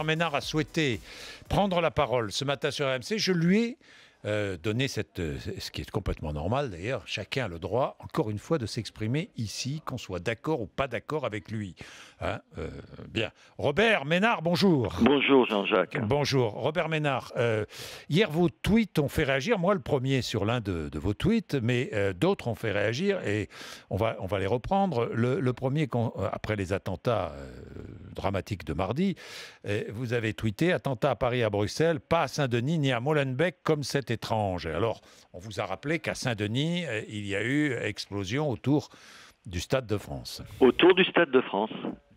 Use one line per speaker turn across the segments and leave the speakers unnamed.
Ménard a souhaité prendre la parole ce matin sur RMC. Je lui ai donné ce qui est complètement normal d'ailleurs. Chacun a le droit, encore une fois, de s'exprimer ici, qu'on soit d'accord ou pas d'accord avec lui. Hein, bien. Robert Ménard, bonjour.
Bonjour Jean-Jacques.
Bonjour. Robert Ménard, hier vos tweets ont fait réagir, moi le premier sur l'un de vos tweets, mais d'autres ont fait réagir et on va les reprendre. Le premier, après les attentats dramatiques de mardi, vous avez tweeté « Attentat à Paris, à Bruxelles, pas à Saint-Denis ni à Molenbeek comme c'est étrange ». Alors, on vous a rappelé qu'à Saint-Denis, il y a eu explosion autour du Stade de France.
Autour du Stade de France.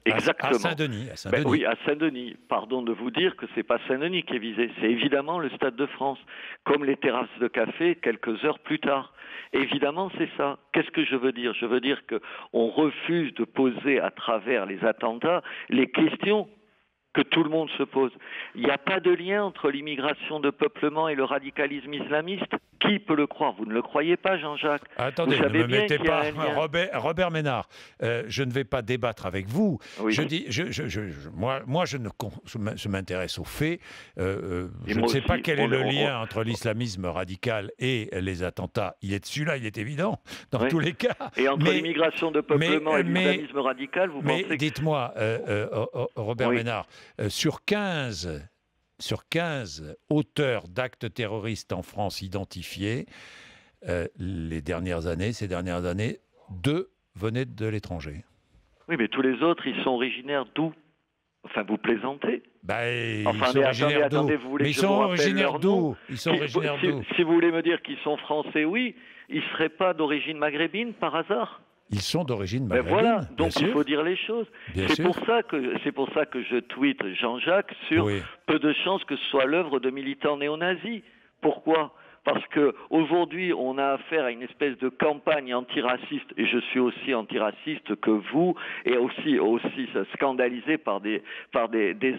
Exactement.
À Saint-Denis.
Ben oui, à Saint-Denis. Pardon de vous dire que c'est pas Saint-Denis qui est visé, c'est évidemment le Stade de France, comme les terrasses de café quelques heures plus tard. Évidemment, c'est ça. Qu'est-ce que je veux dire? Je veux dire qu'on refuse de poser à travers les attentats les questions que tout le monde se pose. Il n'y a pas de lien entre l'immigration de peuplement et le radicalisme islamiste. Qui peut le croire? Vous ne le croyez pas, Jean-Jacques?
Attendez, ne me mettez pas, Robert Ménard. Je ne vais pas débattre avec vous. Oui. Je dis, moi, je m'intéresse aux faits. Je ne sais pas quel est le lien entre l'islamisme radical et les attentats. Celui-là, il est évident dans tous les cas.
Et entre l'immigration de peuplement et l'islamisme radical, vous pensez que...
Dites-moi, Robert Ménard, sur 15 auteurs d'actes terroristes en France identifiés, ces dernières années, 2 venaient de l'étranger.
Oui, mais tous les autres, ils sont originaires d'où? Enfin, vous plaisantez.
Ils sont originaires d'où? Mais ils sont originaires d'où?
Si vous voulez me dire qu'ils sont français, oui. Ils ne seraient pas d'origine maghrébine, par hasard?
Ils sont d'origine maghrébine.
Voilà, donc il faut dire les choses. C'est pour ça que je tweete Jean-Jacques sur peu de chances que ce soit l'œuvre de militants néo-nazis. Pourquoi? Parce qu'aujourd'hui, on a affaire à une espèce de campagne antiraciste, et je suis aussi antiraciste que vous, et aussi scandalisé par des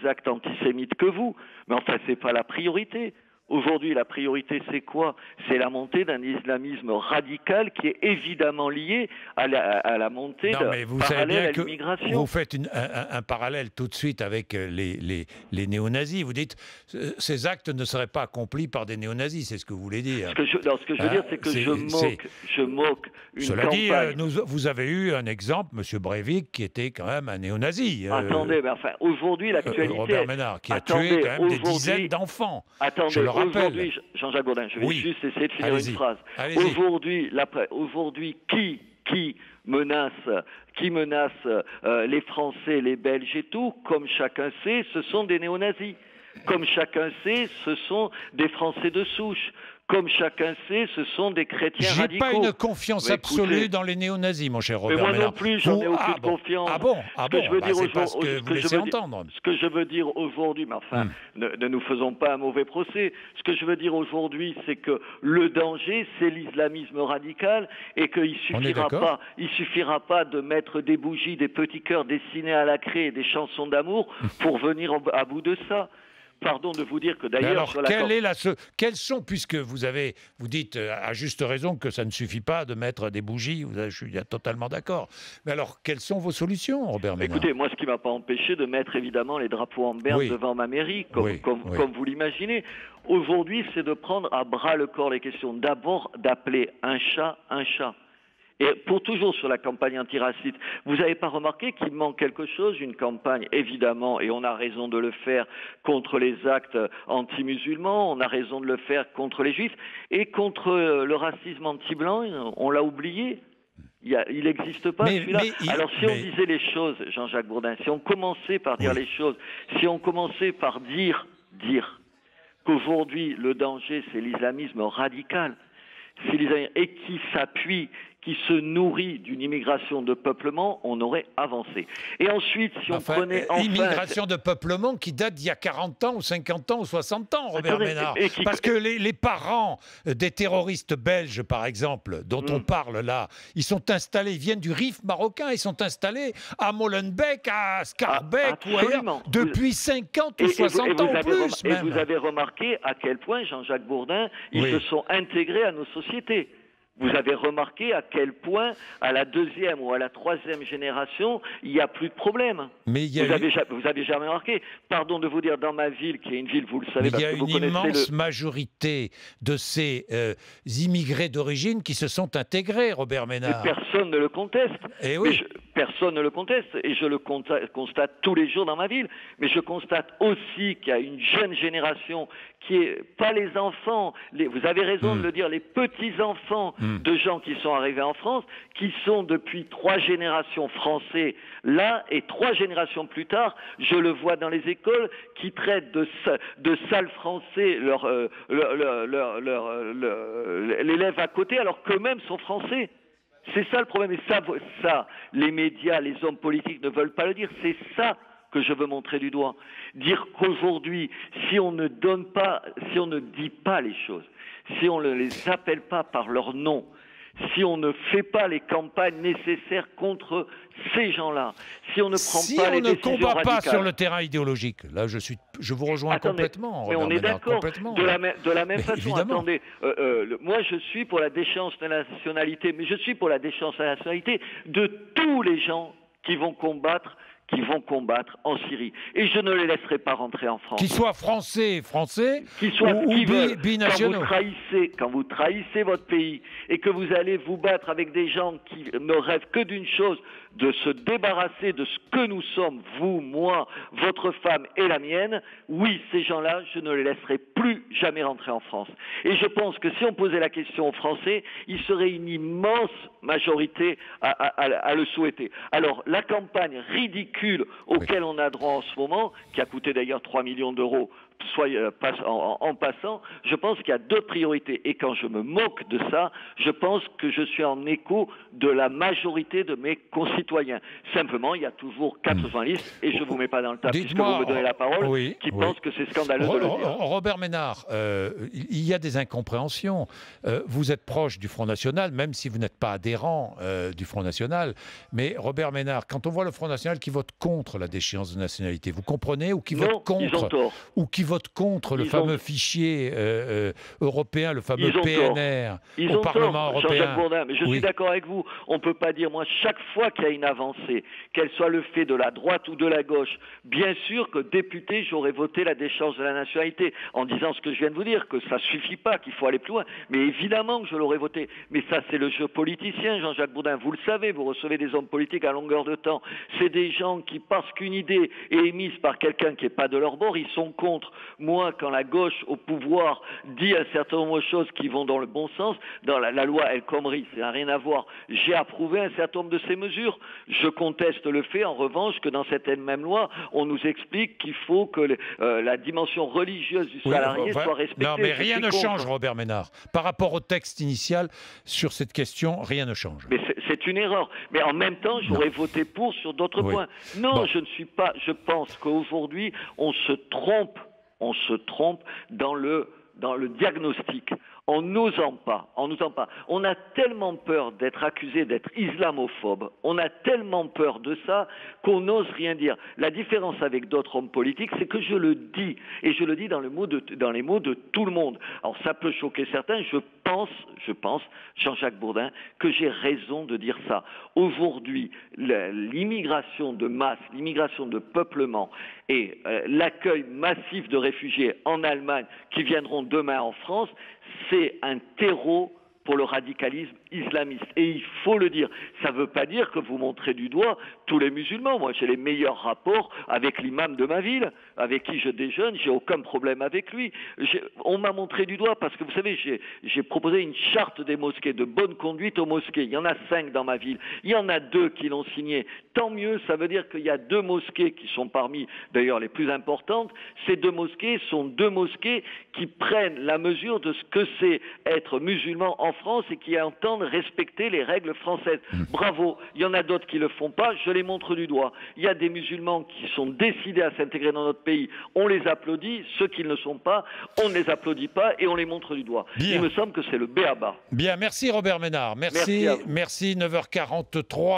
actes antisémites que vous. Mais enfin, c'est pas la priorité. Aujourd'hui, la priorité, c'est quoi? C'est la montée d'un islamisme radical qui est évidemment lié à la montée parallèle à l'immigration.
Vous faites un parallèle tout de suite avec les néo-nazis. Vous dites ces actes ne seraient pas accomplis par des néo-nazis, c'est ce que vous voulez dire.
Ce que je veux dire, c'est que je moque une
Cela
campagne.
dit, vous avez eu un exemple, M. Breivik, qui était quand même un néo-nazi.
Attendez, mais enfin, aujourd'hui, l'actualité...
Robert Ménard, qui a tué quand même des dizaines d'enfants.
Aujourd'hui, Jean-Jacques Bourdin, je vais juste essayer de finir une phrase. Aujourd'hui, qui menace les Français, les Belges et tout, comme chacun sait, ce sont des néo-nazis. Comme chacun sait, ce sont des Français de souche. Comme chacun sait, ce sont des chrétiens radicaux.
J'ai pas une confiance absolue dans les néo-nazis, mon cher Robert Ménard.
Mais moi non plus, j'en ai aucune confiance.
C'est pas ce que vous laissez entendre.
Ce que je veux dire aujourd'hui, mais enfin, ne nous faisons pas un mauvais procès. Ce que je veux dire aujourd'hui, c'est que le danger, c'est l'islamisme radical et qu'il suffira pas de mettre des bougies, des petits cœurs dessinés à la craie et des chansons d'amour pour venir à bout de ça. Pardon de vous dire que d'ailleurs...
Quelles sont, puisque vous dites à juste raison que ça ne suffit pas de mettre des bougies, je suis totalement d'accord. Mais alors, quelles sont vos solutions, Robert Ménard?
Écoutez, moi, ce qui ne m'a pas empêché de mettre évidemment les drapeaux en berne devant ma mairie, comme vous l'imaginez. Aujourd'hui, c'est de prendre à bras le corps les questions. D'abord, d'appeler un chat un chat. Et pour toujours sur la campagne antiraciste, vous n'avez pas remarqué qu'il manque quelque chose? Une campagne, évidemment, et on a raison de le faire contre les actes anti-musulmans, on a raison de le faire contre les juifs, et contre le racisme anti-blanc, on l'a oublié. Il n'existe pas celui-là. Alors si on disait les choses, Jean-Jacques Bourdin, si on commençait par dire les choses, si on commençait par dire qu'aujourd'hui le danger c'est l'islamisme radical, et qui s'appuie, qui se nourrit d'une immigration de peuplement, on aurait avancé. Et ensuite, si on prenait enfin...
Immigration de peuplement qui date d'il y a 40 ans, ou 50 ans, ou 60 ans, Robert Ménard. Parce que les parents des terroristes belges, par exemple, dont on parle là, ils sont installés, ils viennent du Rif marocain, ils sont installés à Molenbeek, à Schaerbeek, ou ailleurs, depuis 50 ou 60 ans ou plus, même.
Et vous avez remarqué à quel point, Jean-Jacques Bourdin, ils se sont intégrés à nos sociétés. Vous avez remarqué à quel point, à la 2e ou à la 3e génération, il n'y a plus de problème.
Mais
vous avez jamais remarqué. Pardon de vous dire, dans ma ville, qui est une ville, vous le savez,
mais
parce que vous connaissez...
Il y a une immense majorité de ces immigrés d'origine qui se sont intégrés, Robert Ménard.
Mais personne ne le conteste.
Et oui.
Personne ne le conteste, et je le constate tous les jours dans ma ville. Mais je constate aussi qu'il y a une jeune génération qui est pas les enfants, vous avez raison de le dire, les petits-enfants de gens qui sont arrivés en France, qui sont depuis 3 générations français là, et 3 générations plus tard, je le vois dans les écoles, qui traitent de sales français l'élève à côté, alors qu'eux-mêmes sont français. C'est ça le problème, et ça, les médias, les hommes politiques ne veulent pas le dire, c'est ça que je veux montrer du doigt. Dire qu'aujourd'hui, si on ne dit pas les choses, si on ne les appelle pas par leur nom, si on ne fait pas les campagnes nécessaires contre ces gens-là, si on ne prend pas les décisions radicales... Si on ne combat pas
sur le terrain idéologique, là je vous rejoins complètement.
Mais on est d'accord, de la même façon,
évidemment.
Attendez, moi je suis pour la déchéance de la nationalité, mais je suis pour la déchéance de la nationalité de tous les gens qui vont combattre en Syrie. Et je ne les laisserai pas rentrer en France.
Qu'ils soient français, ou binationaux.
Quand vous trahissez votre pays et que vous allez vous battre avec des gens qui ne rêvent que d'une chose, de se débarrasser de ce que nous sommes, vous, moi, votre femme et la mienne, oui, ces gens-là, je ne les laisserai plus jamais rentrer en France. Et je pense que si on posait la question aux Français, il serait une immense majorité à le souhaiter. Alors, la campagne ridicule auquel on a droit en ce moment, qui a coûté d'ailleurs 3 millions d'euros, en passant, je pense qu'il y a 2 priorités. Et quand je me moque de ça, je pense que je suis en écho de la majorité de mes concitoyens. Simplement, il y a toujours 4 journalistes, et je ne vous mets pas dans le tas puisque vous me donnez la parole, qui pensent que c'est scandaleux de le dire.
Robert Ménard, il y a des incompréhensions. Vous êtes proche du Front National, même si vous n'êtes pas adhérent du Front National. Mais Robert Ménard, quand on voit le Front National qui vote contre la déchéance de nationalité, vous comprenez, ou qui vote contre,
ils ont tort.
Ou qui vote contre le fameux fichier européen, le fameux PNR au Parlement européen.
Jean-Jacques Bourdin, mais je suis d'accord avec vous. On ne peut pas dire, moi, chaque fois qu'il y a une avancée, qu'elle soit le fait de la droite ou de la gauche, bien sûr que député, j'aurais voté la déchéance de la nationalité, en disant ce que je viens de vous dire, que ça ne suffit pas, qu'il faut aller plus loin. Mais évidemment que je l'aurais voté. Mais ça, c'est le jeu politicien, Jean-Jacques Bourdin. Vous le savez, vous recevez des hommes politiques à longueur de temps. C'est des gens qui, parce qu'une idée est émise par quelqu'un qui n'est pas de leur bord, ils sont contre. Moi, quand la gauche au pouvoir dit un certain nombre de choses qui vont dans le bon sens, dans la loi El Khomri, ça n'a rien à voir. J'ai approuvé un certain nombre de ces mesures. Je conteste le fait, en revanche, que dans cette même loi, on nous explique qu'il faut que la dimension religieuse du salarié soit respectée.
Non, mais rien ne change, Robert Ménard. Par rapport au texte initial, sur cette question, rien ne change.
Mais c'est une erreur. Mais en même temps, j'aurais voté pour sur d'autres points. Non, je ne suis pas... Je pense qu'aujourd'hui, on se trompe dans le diagnostic, en n'osant pas. On a tellement peur d'être accusé d'être islamophobe, on a tellement peur de ça qu'on n'ose rien dire. La différence avec d'autres hommes politiques, c'est que je le dis, et je le dis dans les mots de tout le monde. Alors ça peut choquer certains, je pense, Jean-Jacques Bourdin, que j'ai raison de dire ça. Aujourd'hui, l'immigration de masse, l'immigration de peuplement et l'accueil massif de réfugiés en Allemagne qui viendront demain en France, c'est un terreau pour le radicalisme islamiste. Et il faut le dire. Ça ne veut pas dire que vous montrez du doigt tous les musulmans. Moi, j'ai les meilleurs rapports avec l'imam de ma ville, avec qui je déjeune, j'ai aucun problème avec lui. On m'a montré du doigt parce que, vous savez, j'ai proposé une charte des mosquées, de bonne conduite aux mosquées. Il y en a 5 dans ma ville. Il y en a 2 qui l'ont signé. Tant mieux, ça veut dire qu'il y a 2 mosquées qui sont parmi, d'ailleurs, les plus importantes. Ces 2 mosquées sont 2 mosquées qui prennent la mesure de ce que c'est être musulman en France et qui entendent respecter les règles françaises. Bravo. Il y en a d'autres qui ne le font pas, je les montre du doigt. Il y a des musulmans qui sont décidés à s'intégrer dans notre pays, on les applaudit. Ceux qui ne le sont pas, on ne les applaudit pas et on les montre du doigt. Bien. Il me semble que c'est le b.a.-ba.
Bien, merci Robert Ménard. Merci 9h43.